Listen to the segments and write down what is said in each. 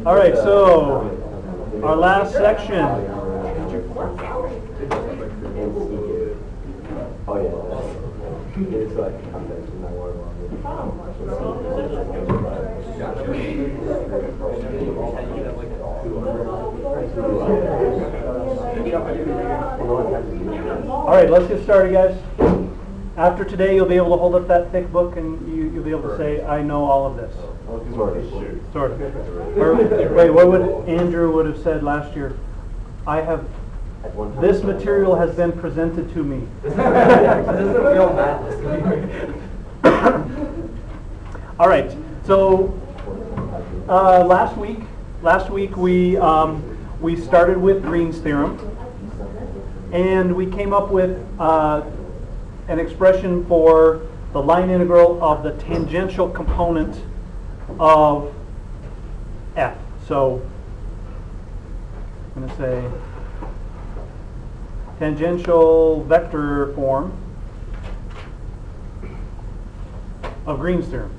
All right, so our last section. All right, let's get started, guys. After today, you'll be able to hold up that thick book and you'll be able to say, I know all of this. Sort of. Or, wait, what would Andrew would have said last year? This material has been presented to me. All right. So last week we started with Green's theorem, and we came up with an expression for the line integral of the tangential component of f. So I'm going to say tangential vector form of Green's theorem.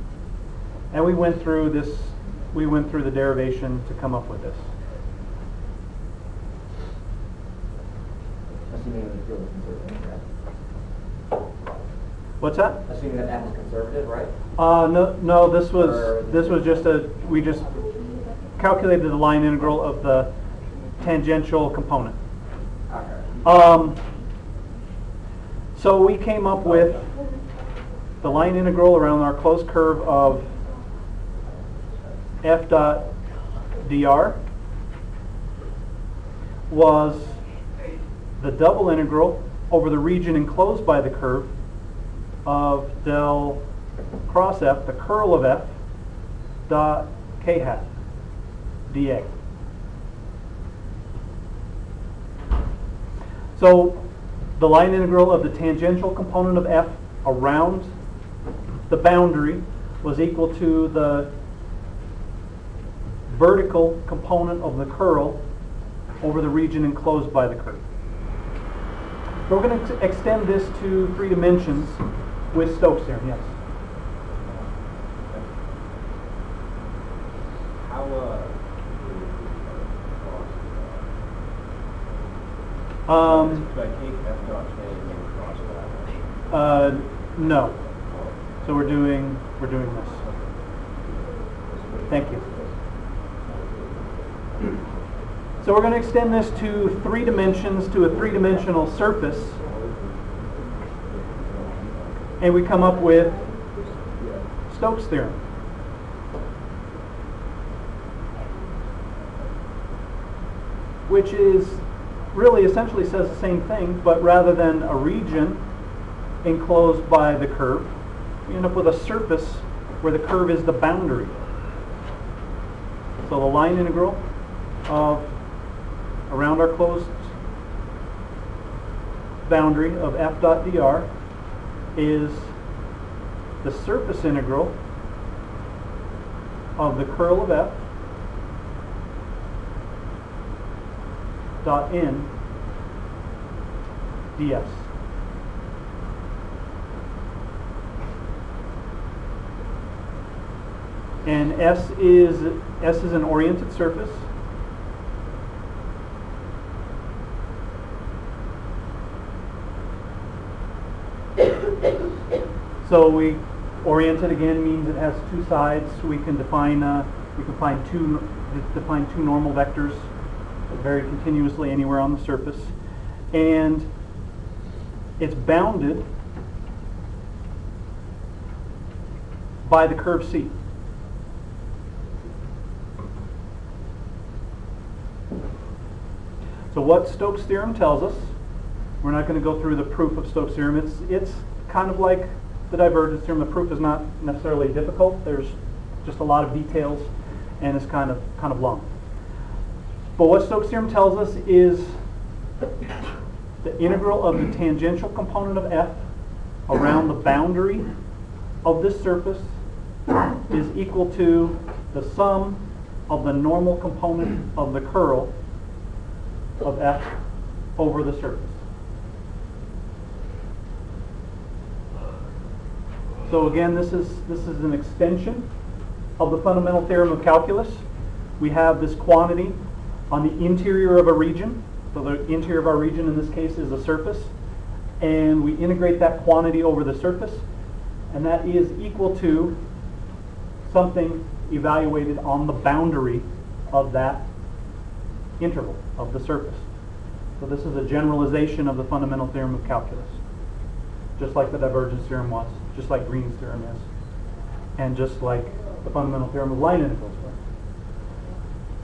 And we went through the derivation to come up with this. Assuming that the field is conservative, right? What's that? Assuming that f is conservative, right? No. This was just we just calculated the line integral of the tangential component. Okay. So we came up with the line integral around our closed curve of f dot dr was the double integral over the region enclosed by the curve of del cross f, the curl of f, dot k hat dA. So the line integral of the tangential component of f around the boundary was equal to the vertical component of the curl over the region enclosed by the curve. We're going to extend this to 3 dimensions with Stokes theorem, yes. No. So we're doing this. Thank you. So we're going to extend this to 3 dimensions, to a 3-dimensional surface, and we come up with Stokes theorem. Which is really essentially says the same thing, but rather than a region enclosed by the curve, we end up with a surface where the curve is the boundary. So the line integral of around our closed boundary of f dot dr is the surface integral of the curl of f dot n ds. And S is an oriented surface. So we oriented again means it has 2 sides. We can define two normal vectors that vary continuously anywhere on the surface, and it's bounded by the curve C. So what Stokes theorem tells us, we're not going to go through the proof of Stokes theorem. It's kind of like the divergence theorem. The proof is not necessarily difficult. There's just a lot of details, and it's kind of long. But what Stokes theorem tells us is the integral of the tangential component of f around the boundary of this surface is equal to the sum of the normal component of the curl of f over the surface. So again, this is an extension of the fundamental theorem of calculus. We have this quantity on the interior of a region. So the interior of our region in this case is a surface. And we integrate that quantity over the surface. And that is equal to something evaluated on the boundary of that interval of the surface. So this is a generalization of the fundamental theorem of calculus, just like the divergence theorem was, just like Green's theorem is, and just like the fundamental theorem of line integrals was.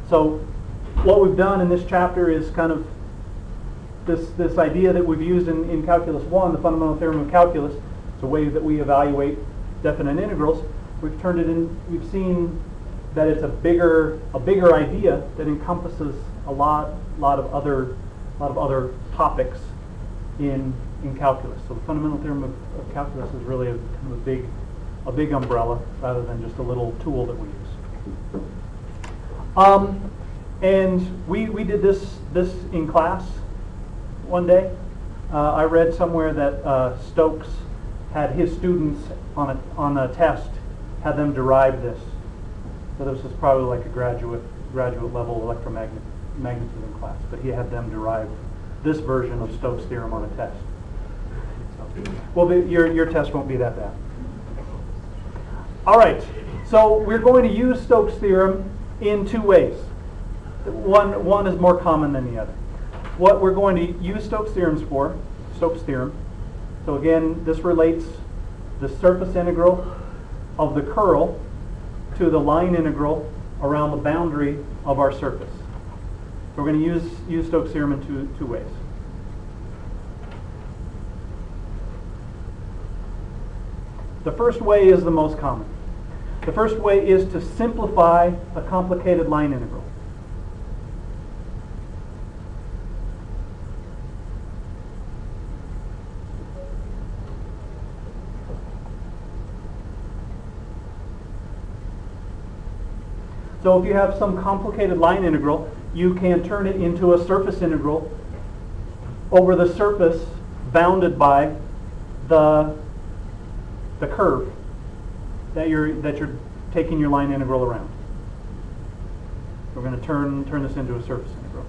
So what we've done in this chapter is kind of this idea that we've used in Calculus 1, the fundamental theorem of calculus. It's a way that we evaluate definite integrals. We've turned it in, we've seen that it's a bigger idea that encompasses a lot of other topics in calculus. So the fundamental theorem of calculus is really kind of a big umbrella rather than just a little tool that we use. And we did this in class one day. I read somewhere that Stokes had his students on a test had them derive this. So this was probably like a graduate level electromagnetism class, but he had them derive this version of Stokes' theorem on a test. Well, your test won't be that bad. All right, so we're going to use Stokes' theorem in two ways. One is more common than the other. What we're going to use Stokes' theorem, so again, this relates the surface integral of the curl to the line integral around the boundary of our surface. So we're going to use Stokes' theorem in two ways. The first way is the most common. The first way is to simplify a complicated line integral. So if you have some complicated line integral, you can turn it into a surface integral over the surface bounded by the curve that you're taking your line integral around. We're going to turn this into a surface integral.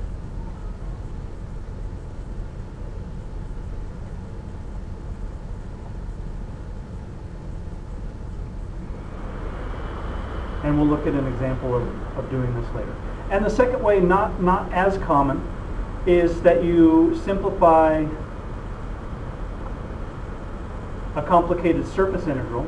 And we'll look at an example of doing this later. And the second way, not as common, is that you simplify a complicated surface integral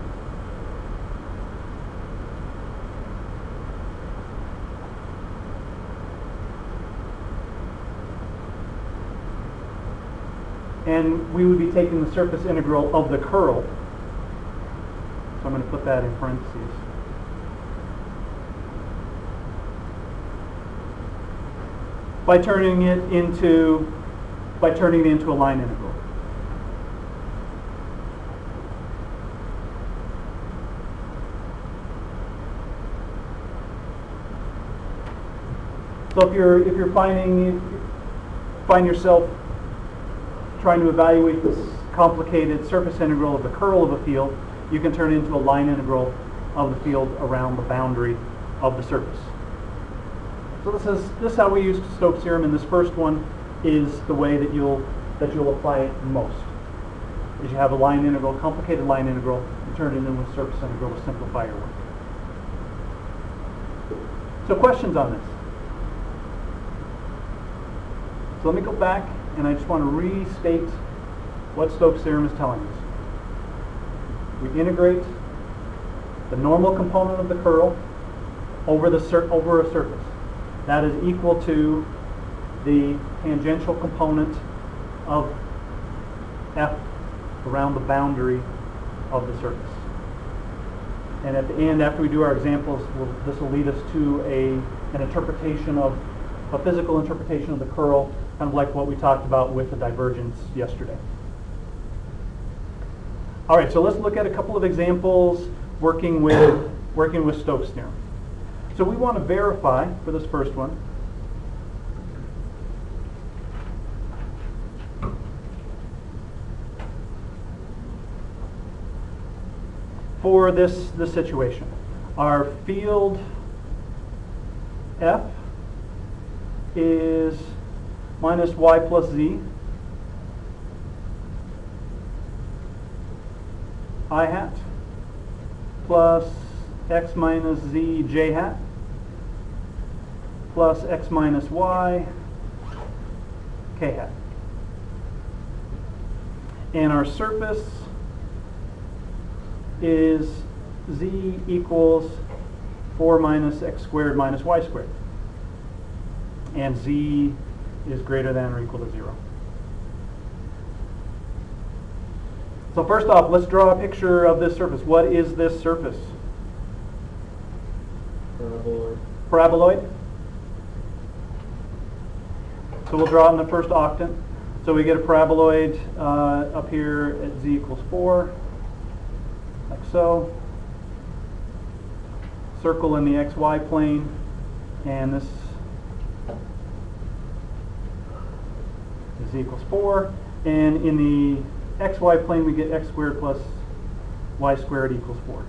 and we would be taking the surface integral of the curl. So I'm going to put that in parentheses. By turning it into a line integral. So if you're find yourself trying to evaluate this complicated surface integral of the curl of a field, you can turn it into a line integral of the field around the boundary of the surface. So this is how we use Stokes' theorem, and this first one is the way that you'll apply it most. Is you have a line integral, complicated line integral, you turn it into a surface integral to simplify your work. So questions on this? So let me go back, and I just want to restate what Stokes' theorem is telling us. We integrate the normal component of the curl over a surface. That is equal to the tangential component of f around the boundary of the surface. And at the end, after we do our examples, this will lead us to an interpretation of a physical interpretation of the curl, kind of like what we talked about with the divergence yesterday. All right, so let's look at a couple of examples working with Stokes' theorem. So we want to verify for this first one for this situation. Our field F is minus y plus z I hat plus x minus z j hat plus x minus y k hat. And our surface is z equals 4 minus x squared minus y squared. And z is greater than or equal to 0. So first off, let's draw a picture of this surface. What is this surface? Paraboloid. Paraboloid. So we'll draw it in the first octant. So we get a paraboloid up here at z equals 4, like so. Circle in the xy plane, and this is z equals 4. And in the xy plane, we get x squared plus y squared equals 4.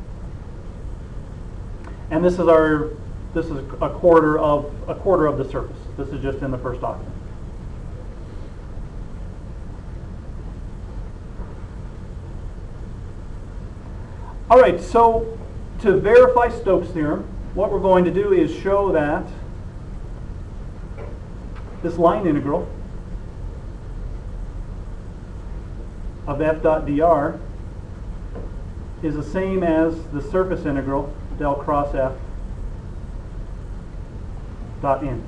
And this is a quarter of the surface. This is just in the first octant. All right, so to verify Stokes theorem, what we're going to do is show that this line integral of f dot dr is the same as the surface integral del cross f dot n.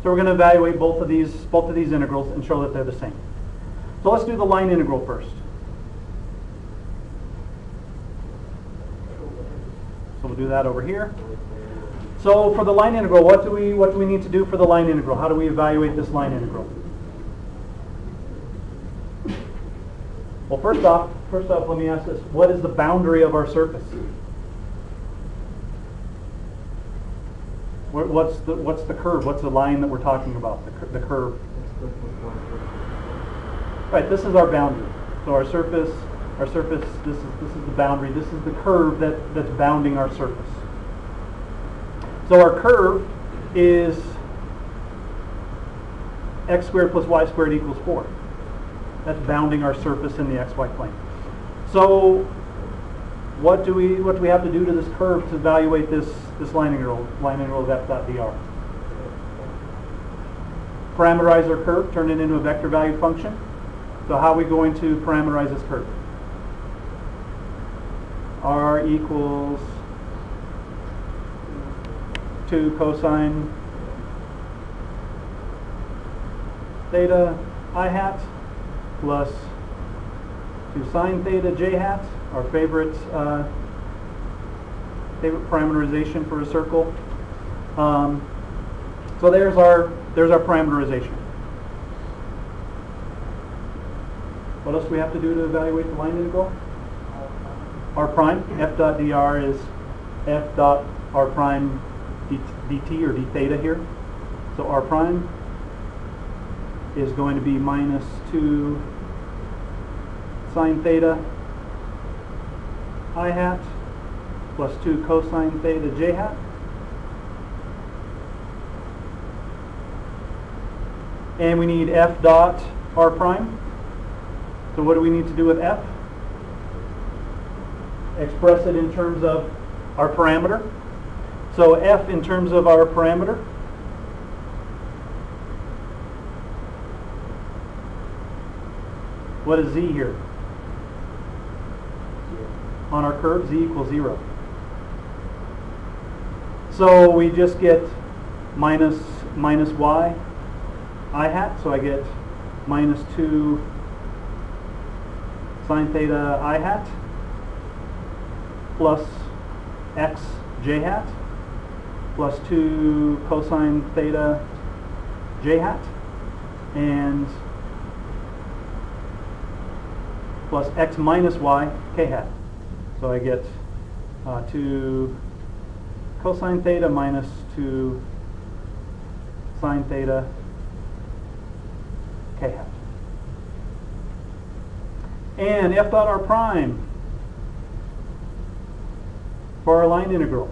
So we're going to evaluate both of these integrals and show that they're the same. So let's do the line integral first. So we'll do that over here. So for the line integral, what do we need to do for the line integral? How do we evaluate this line integral? Well, first off, let me ask this: what is the boundary of our surface? What's the curve? What's the line that we're talking about? The curve. Right. This is our boundary. So our surface. This is the boundary. This is the curve that's bounding our surface. So our curve is x squared plus y squared equals 4. That's bounding our surface in the xy plane. So what do we have to do to this curve to evaluate this line integral of f dot dr? Parameterize our curve, turn it into a vector valued function. So how are we going to parameterize this curve? R equals 2 cosine theta I hat plus 2 sine theta j hat, our favorite parameterization for a circle. So there's our parameterization. What else do we have to do to evaluate the line integral? R prime. F dot dr is f dot r prime dt or d theta here. So r prime is going to be minus 2 sine theta I hat plus 2 cosine theta j hat. And we need f dot r prime. So what do we need to do with f? Express it in terms of our parameter. So f in terms of our parameter what is z here? On our curve, z equals 0. So we just get minus y I hat, so I get minus 2 sine theta I hat plus x j hat plus 2 cosine theta j hat and plus x minus y k hat. So I get 2 cosine theta minus 2 sine theta k hat. And f dot r prime for our line integral.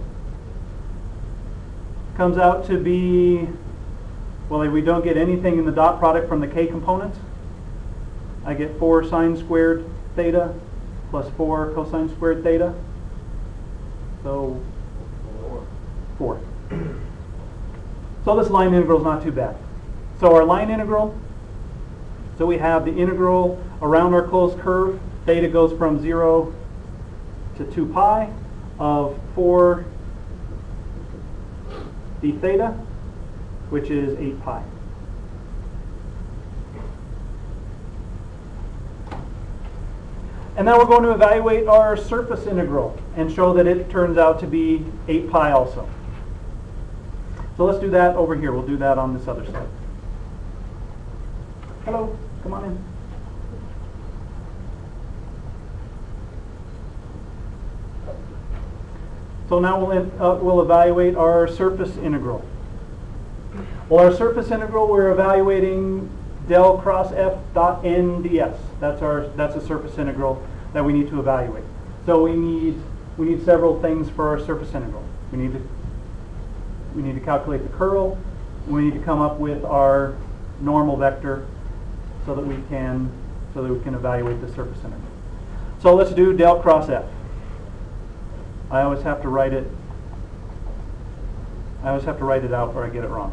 Comes out to be, well, we don't get anything in the dot product from the k component. I get 4 sine squared theta plus 4 cosine squared theta. So 4. So this line integral is not too bad. So our line integral, so we have the integral around our closed curve. Theta goes from 0 to 2 pi of 4 d theta, which is 8 pi. And now we're going to evaluate our surface integral and show that it turns out to be 8 pi also. So let's do that over here. We'll do that on this other side. Hello, come on in. So now we'll evaluate our surface integral. Well, our surface integral, we're evaluating del cross f dot n ds. That's a surface integral that we need to evaluate. So we need several things for our surface integral. We need to calculate the curl. We need to come up with our normal vector so that we can evaluate the surface integral. So let's do del cross f. I always have to write it out or I get it wrong.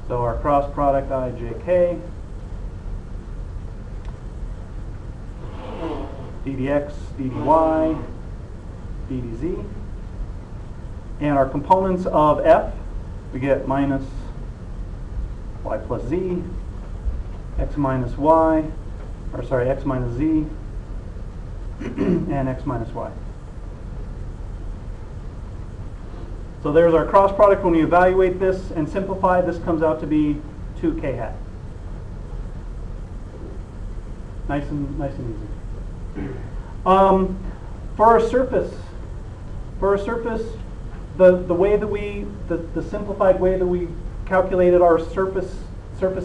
So our cross product ijk ddx, ddy, ddz, and our components of f, we get minus y plus z, x minus y, or sorry, x minus z, and x minus y. So there's our cross product. When we evaluate this and simplify, this comes out to be 2k hat. Nice and easy. For our surface, the way that the simplified way that we calculated our surface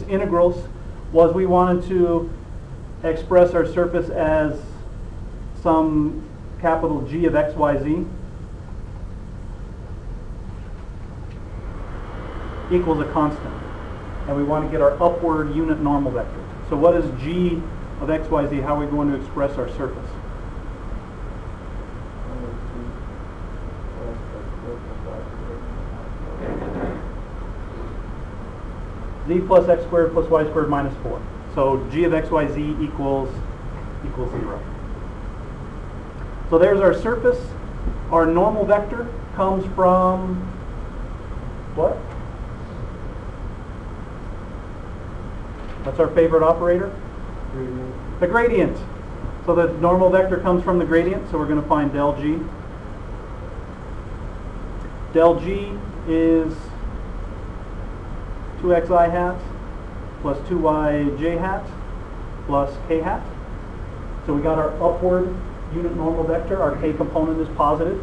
integrals was we wanted to express our surface as some capital G of x, y, z equals a constant. And we want to get our upward unit normal vector. So what is G of x, y, z? How are we going to express our surface? Z plus x squared plus y squared minus 4. So G of x, y, z equals 0. So there's our surface. Our normal vector comes from what? What's our favorite operator? Gradient. The gradient. So the normal vector comes from the gradient, so we're going to find del G. Del G is 2xi hat plus 2yj hat plus k hat. So we got our upward unit normal vector. Our k component is positive.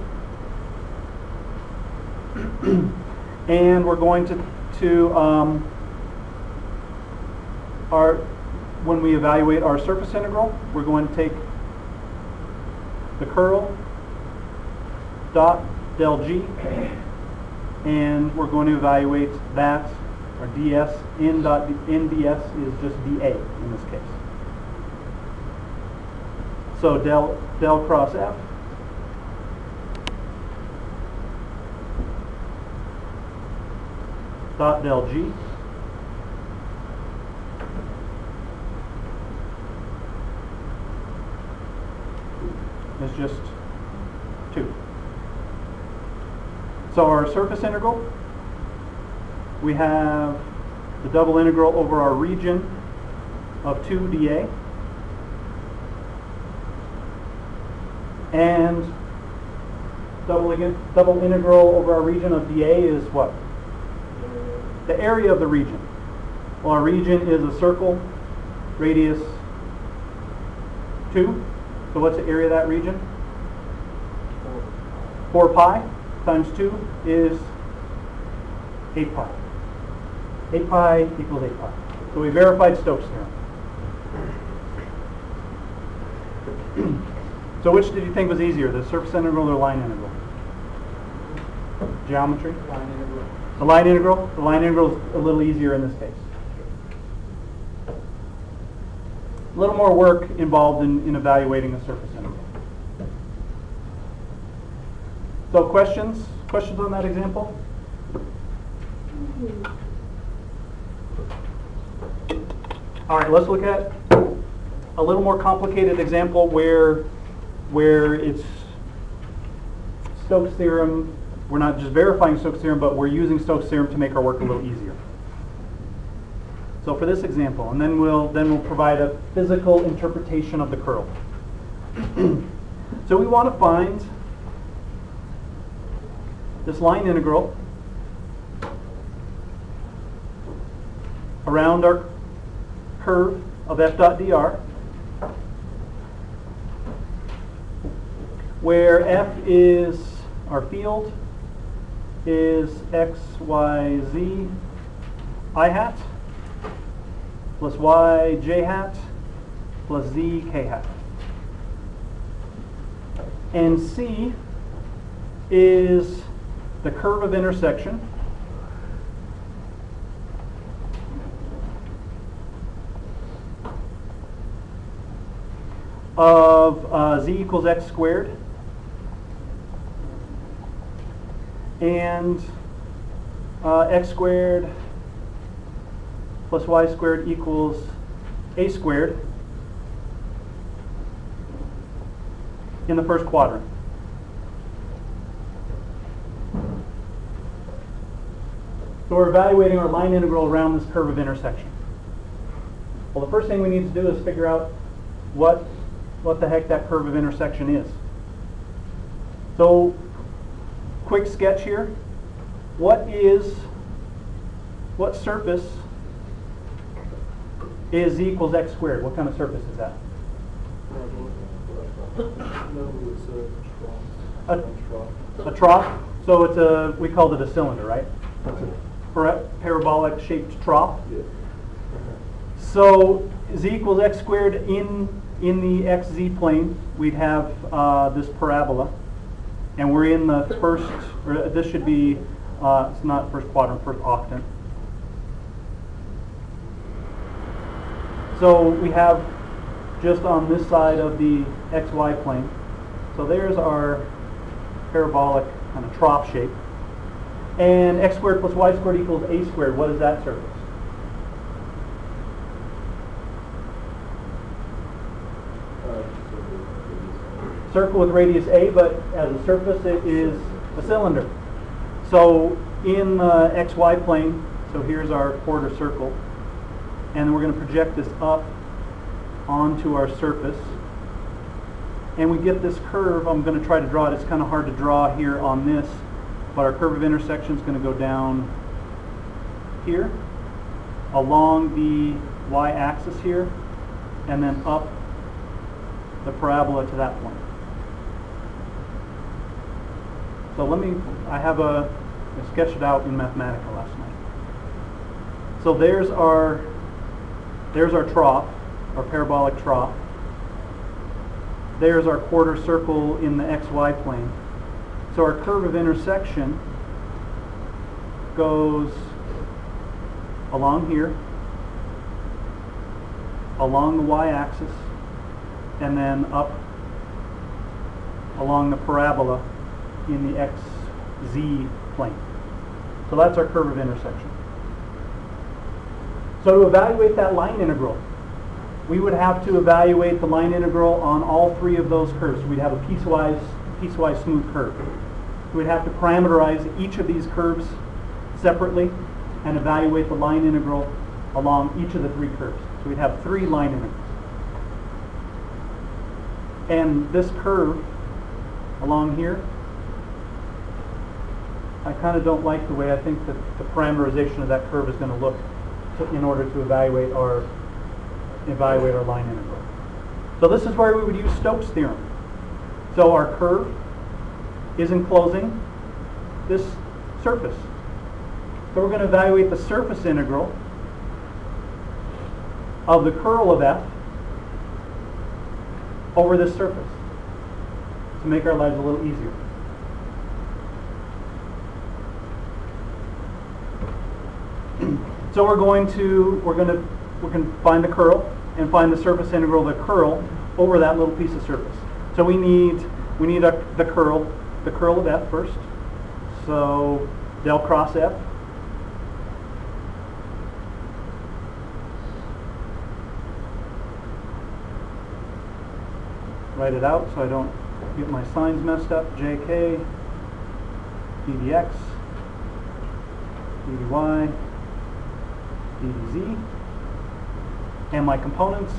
And we're going when we evaluate our surface integral, we're going to take the curl dot del G, and we're going to evaluate that, our ds, n ds is just dA in this case. So del cross f dot del G is just 2. So our surface integral, we have the double integral over our region of 2 dA, and double integral over our region of dA is what? The area of the region. Well, our region is a circle, radius 2. So what's the area of that region? 4 pi times 2 is 8 pi. 8 pi equals 8 pi. So we verified Stokes theorem. So which did you think was easier, the surface integral or line integral? Geometry? Line integral. The line integral? The line integral is a little easier in this case. A little more work involved in evaluating the surface integral. So questions? Questions on that example? All right, let's look at a little more complicated example where it's Stokes theorem. We're not just verifying Stokes theorem, but we're using Stokes theorem to make our work a little easier. So for this example, and then we'll provide a physical interpretation of the curl. So we want to find this line integral around our curve of f dot dr, where f is our field, is x, y, z I hat plus y j hat plus z k hat. And c is the curve of intersection of z equals x squared and x squared plus y squared equals a squared in the first quadrant. So we're evaluating our line integral around this curve of intersection. Well, the first thing we need to do is figure out what the heck that curve of intersection is. So, quick sketch here. What surface is z equals x squared? What kind of surface is that? A trough. So it's we called it a cylinder, right? It's a parabolic shaped trough. Yeah. So z equals x squared in the xz plane, we'd have this parabola, and we're in the first, or this should be, it's not first quadrant, first octant. So we have just on this side of the xy plane. So there's our parabolic kind of trough shape. And x squared plus y squared equals a squared. What is that surface? Circle with radius a, but as a surface it is a cylinder. So in the xy plane, so here's our quarter circle, and we're going to project this up onto our surface, and we get this curve. I'm going to try to draw it. It's kind of hard to draw here on this, but our curve of intersection is going to go down here along the y-axis here, and then up the parabola to that point. So I sketched it out in Mathematica last night. So there's our trough, our parabolic trough. There's our quarter circle in the xy plane. So our curve of intersection goes along here, along the y-axis, and then up along the parabola in the xz plane. So that's our curve of intersection. So to evaluate that line integral, we would have to evaluate the line integral on all three of those curves. We'd have a piecewise smooth curve. We'd have to parameterize each of these curves separately and evaluate the line integral along each of the three curves. So we'd have three line integrals. And this curve along here, I kind of don't like the way I think that the parameterization of that curve is going to look in order to evaluate our line integral. So this is where we would use Stokes theorem. So our curve is enclosing this surface. So we're going to evaluate the surface integral of the curl of f over this surface. to make our lives a little easier. So we're going to find the curl and find the surface integral of the curl over that little piece of surface. So we need the curl of f first. So del cross f. Write it out so I don't get my signs messed up. jk ddx ddy ddz, and my components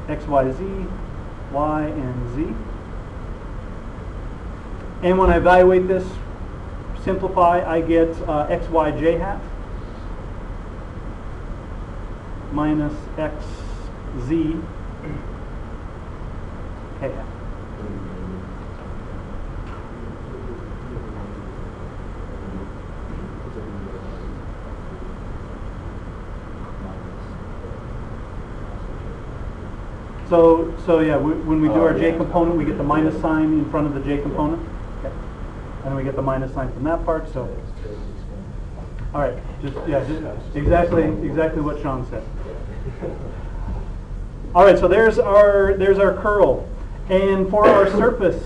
x, y, z, y, and z. And when I evaluate this, simplify, I get x, y, j hat minus x, z, k hat. So yeah, when we do our j component, we get the minus sign in front of the j component. Okay. And we get the minus sign from that part. So, all right, just exactly what Sean said. All right, so there's our curl, and for our surface,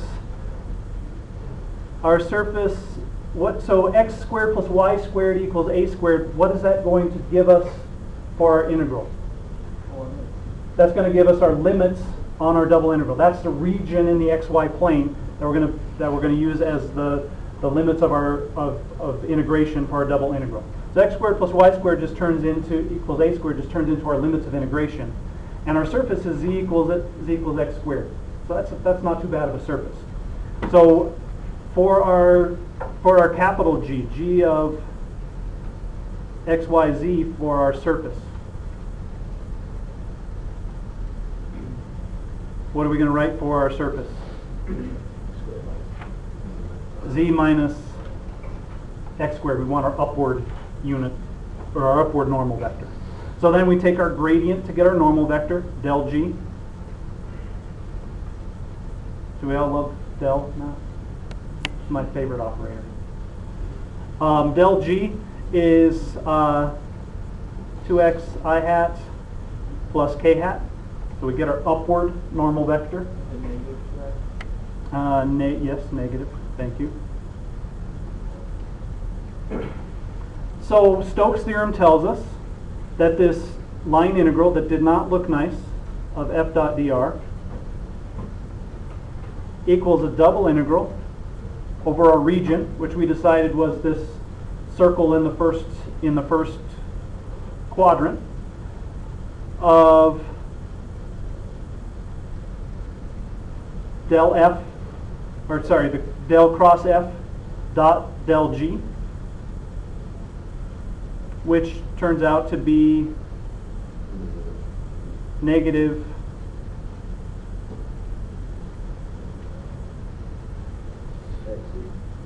so x squared plus y squared equals a squared. What is that going to give us for our integral? That's going to give us our limits on our double integral. That's the region in the xy plane that we're going to use as the limits of our of integration for our double integral. So x squared plus y squared just turns into equals a squared, just turns into our limits of integration, and our surface is z equals x squared. So that's not too bad of a surface. So for our capital G of x, y, z for our surface, what are we going to write for our surface? Z minus x squared. We want our upward unit, or our upward normal vector. So then we take our gradient to get our normal vector, del G. Do we all love del now? It's my favorite operator. Del G is 2x I hat plus k hat. So we get our upward normal vector. Yes, negative. Thank you. So Stokes' theorem tells us that this line integral that did not look nice of f dot dr equals a double integral over our region, which we decided was this circle in the first quadrant, of del f, or sorry, the del cross f dot del g, which turns out to be negative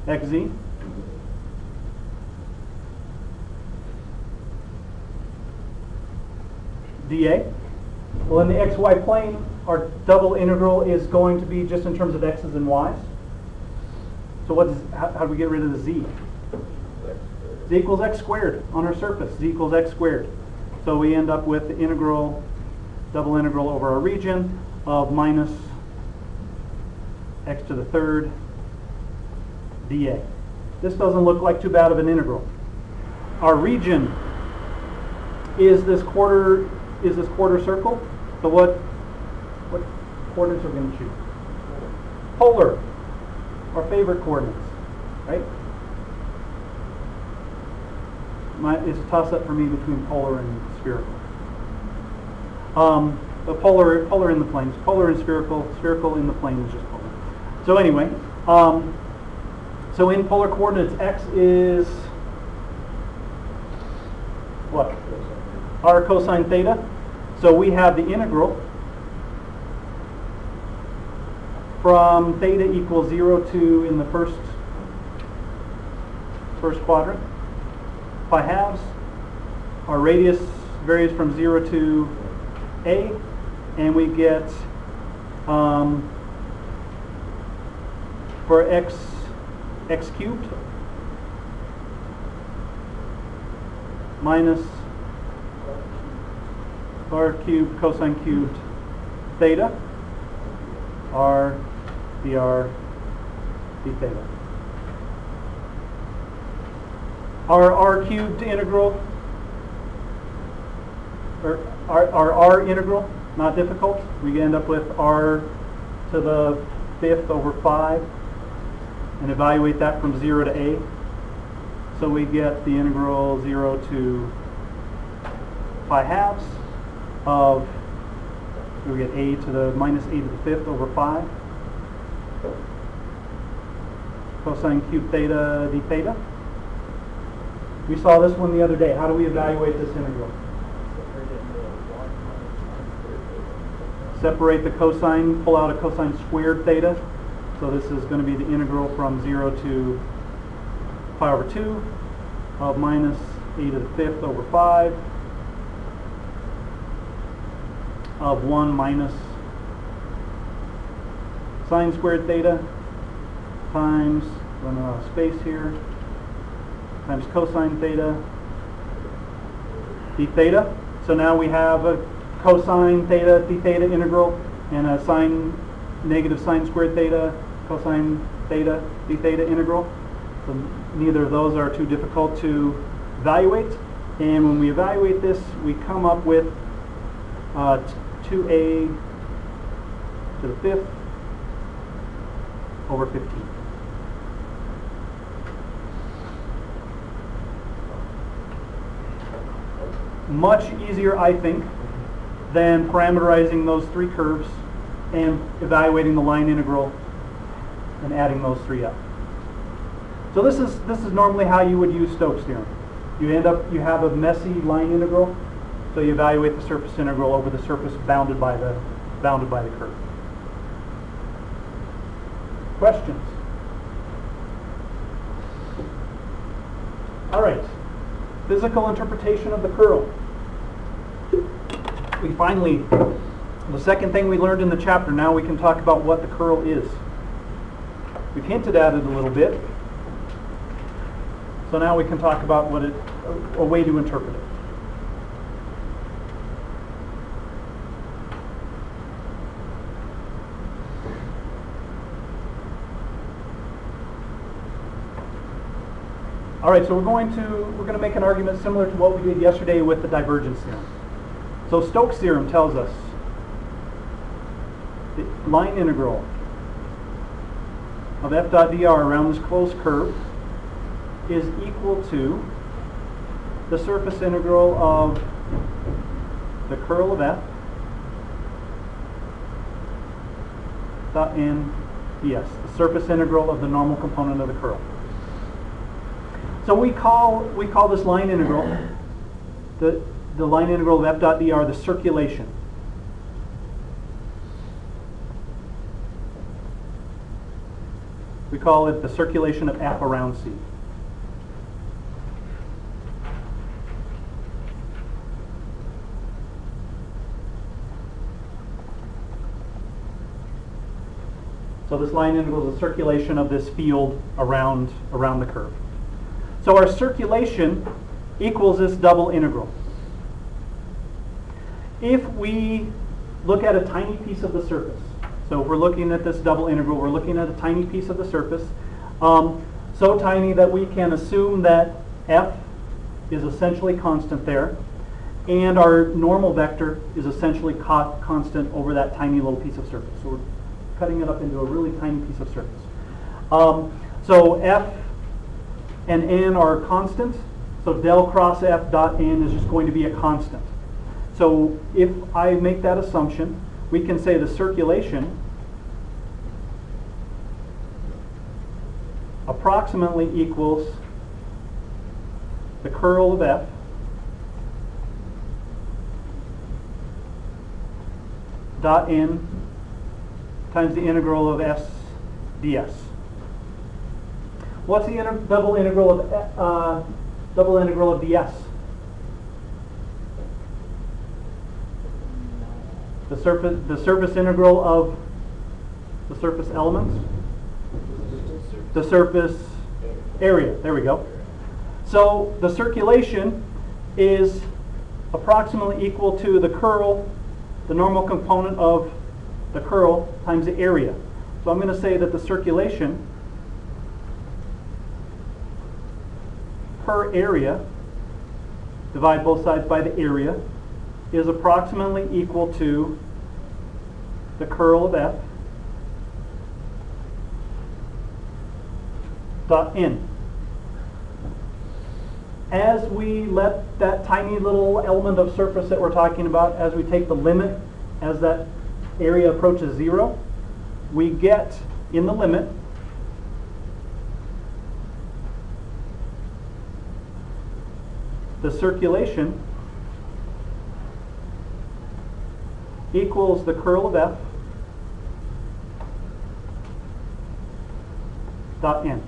xz. dA. Well, in the xy plane, our double integral is going to be just in terms of x's and y's. So how do we get rid of the z? Z equals x squared on our surface. Z equals x squared. So we end up with the integral, double integral over our region of minus x to the third dA. This doesn't look like too bad of an integral. Our region is this quarter circle. So what coordinates are we going to choose? Polar, our favorite coordinates, right? It's a toss-up for me between polar and spherical. The polar in the planes, polar and spherical in the plane is just polar. So anyway, so in polar coordinates, x is what? R cosine theta. So we have the integral from theta equals 0 to in the first quadrant, pi halves. Our radius varies from 0 to a, and we get for x cubed minus r cubed cosine cubed theta r dr d theta. Our r cubed integral, or our r integral, not difficult. We end up with r to the 5th over 5 and evaluate that from 0 to a. So we get the integral 0 to pi halves of, we get a to the minus a to the 5th over 5 cosine cubed theta d theta. We saw this one the other day. How do we evaluate this integral? Separate the cosine, pull out a cosine squared theta. So this is going to be the integral from 0 to pi over 2 of minus a to the 5th over 5 of 1 minus sine squared theta times, running out of space here, times cosine theta d theta. So now we have a cosine theta d theta integral and a negative sine squared theta cosine theta d theta integral. So neither of those are too difficult to evaluate. And when we evaluate this, we come up with 2a to the 5th over 15. Much easier, I think, than parameterizing those three curves and evaluating the line integral and adding those three up. So this is normally how you would use Stokes theorem. You have a messy line integral, so you evaluate the surface integral over the surface bounded by the curve. Questions? All right. Physical interpretation of the curl. We finally, the second thing we learned in the chapter, now we can talk about what the curl is. We've hinted at it a little bit. So now we can talk about what a way to interpret it. All right, so we're going to make an argument similar to what we did yesterday with the divergence theorem. So Stokes theorem tells us the line integral of f dot dr around this closed curve is equal to the surface integral of the curl of f dot n ds, the surface integral of the normal component of the curl. So we call this line integral, the line integral of f dot dr, the circulation. We call it the circulation of f around c. So this line integral is the circulation of this field around the curve. So our circulation equals this double integral. If we look at a tiny piece of the surface, so if we're looking at this double integral, we're looking at a tiny piece of the surface, so tiny that we can assume that f is essentially constant there, and our normal vector is essentially constant over that tiny little piece of surface. So we're cutting it up into a really tiny piece of surface. So f and n are constant, so del cross f dot n is just going to be a constant. So if I make that assumption, we can say the circulation approximately equals the curl of f dot n times the integral of s ds. What's the double integral of ds? The surface integral of the surface elements. the surface area. There we go. So the circulation is approximately equal to the curl, the normal component of the curl times the area. So I'm going to say that the circulation per area, divide both sides by the area, is approximately equal to the curl of F dot N. As we let that tiny little element of surface that we're talking about, as we take the limit, as that area approaches 0, we get in the limit the circulation equals the curl of F dot N.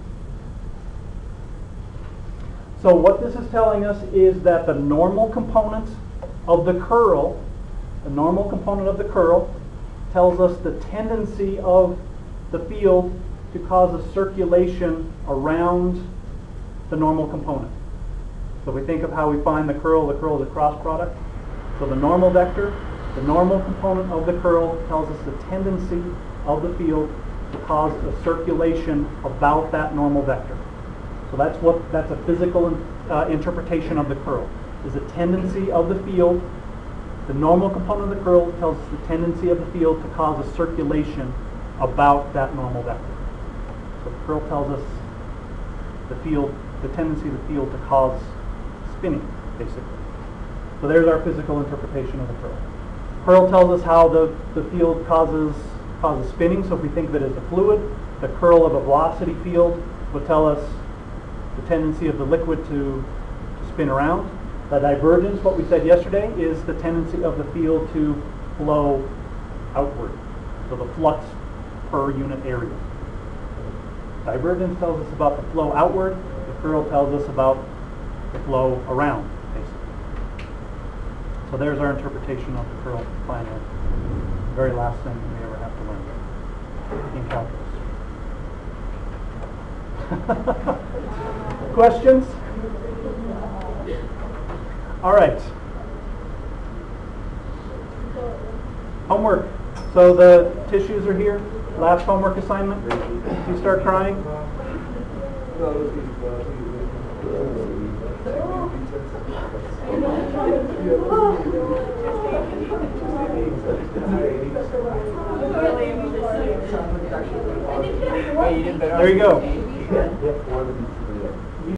So what this is telling us is that the normal component of the curl, tells us the tendency of the field to cause a circulation around the normal component. So if we think of how we find the curl is a cross product. So the normal vector, the normal component of the curl, tells us the tendency of the field to cause a circulation about that normal vector. So that's a physical interpretation of the curl. Is the tendency of the field, the normal component of the curl tells us the tendency of the field to cause a circulation about that normal vector. So the curl tells us the tendency of the field to cause spinning, basically. So there's our physical interpretation of the curl. Curl tells us how the field causes spinning. So if we think of it as a fluid, the curl of a velocity field will tell us the tendency of the liquid to spin around. The divergence, what we said yesterday, is the tendency of the field to flow outward. So the flux per unit area. Divergence tells us about the flow outward. The curl tells us about the flow around, basically. So there's our interpretation of the curl finally. The very last thing we ever have to learn in calculus. Questions? All right. Homework. So the tissues are here. Last homework assignment. Do you start crying? There you go.